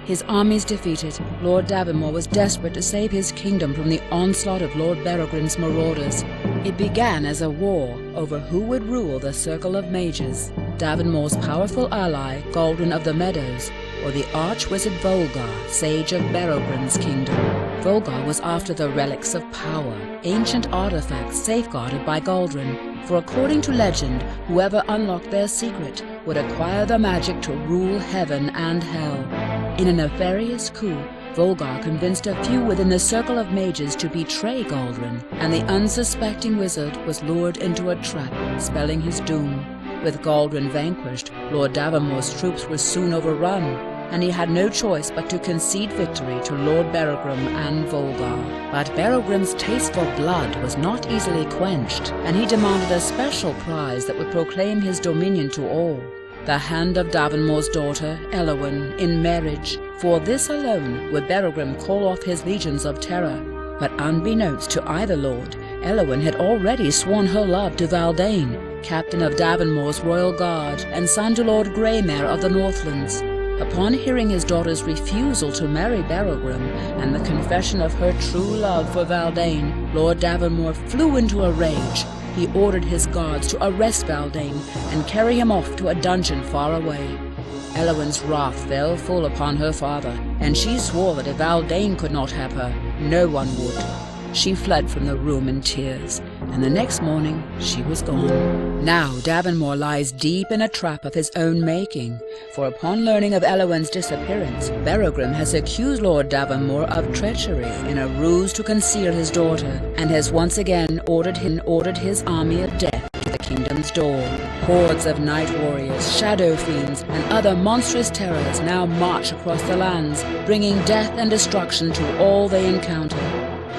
His armies defeated, Lord Davamore was desperate to save his kingdom from the onslaught of Lord Berrogrim's marauders. It began as a war over who would rule the Circle of Mages, Davonmore's powerful ally, Galdrin of the Meadows, or the arch-wizard Volgar, sage of Berrogrim's kingdom. Volgar was after the relics of power, ancient artifacts safeguarded by Galdrin, for according to legend, whoever unlocked their secret would acquire the magic to rule heaven and hell. In a nefarious coup, Volgar convinced a few within the Circle of Mages to betray Galdrin, and the unsuspecting wizard was lured into a trap, spelling his doom. With Galdrin vanquished, Lord Davamore's troops were soon overrun, and he had no choice but to concede victory to Lord Berrogrim and Volgar. But Berrogrim's taste for blood was not easily quenched, and he demanded a special prize that would proclaim his dominion to all. The hand of Davonmore's daughter, Elowyn, in marriage. For this alone would Berrogrim call off his legions of terror. But unbeknownst to either lord, Elowyn had already sworn her love to Valdane, captain of Davonmore's royal guard and son to Lord Greymare of the Northlands. Upon hearing his daughter's refusal to marry Berrogrim and the confession of her true love for Valdane, Lord Davonmore flew into a rage. He ordered his guards to arrest Valdane and carry him off to a dungeon far away. Elowyn's wrath fell full upon her father, and she swore that if Valdane could not have her, no one would. She fled from the room in tears, and the next morning she was gone. Now Davonmore lies deep in a trap of his own making, for upon learning of Elowyn's disappearance, Berrogrim has accused Lord Davonmore of treachery in a ruse to conceal his daughter, and has once again ordered his army of death to the kingdom's door. Hordes of night warriors, shadow fiends, and other monstrous terrors now march across the lands, bringing death and destruction to all they encounter.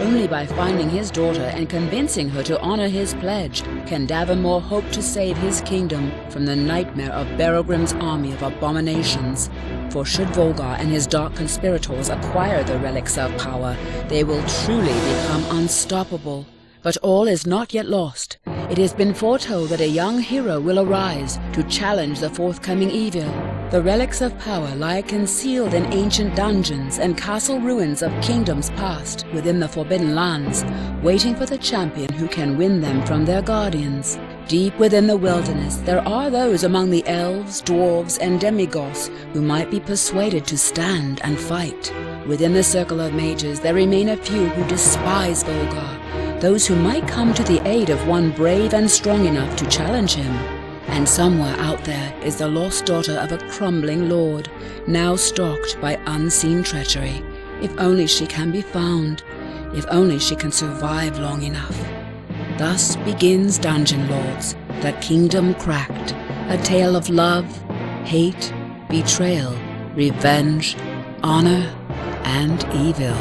Only by finding his daughter and convincing her to honor his pledge can Davonmore hope to save his kingdom from the nightmare of Berrogrim's army of abominations. For should Volgar and his dark conspirators acquire the relics of power, they will truly become unstoppable. But all is not yet lost. It has been foretold that a young hero will arise to challenge the forthcoming evil. The relics of power lie concealed in ancient dungeons and castle ruins of kingdoms past within the Forbidden Lands, waiting for the champion who can win them from their guardians. Deep within the wilderness, there are those among the elves, dwarves, and demigods who might be persuaded to stand and fight. Within the Circle of Mages, there remain a few who despise Volgar, those who might come to the aid of one brave and strong enough to challenge him. And somewhere out there is the lost daughter of a crumbling lord, now stalked by unseen treachery. If only she can be found, if only she can survive long enough. Thus begins Dungeon Lords, the Kingdom Cracked, a tale of love, hate, betrayal, revenge, honor, and evil.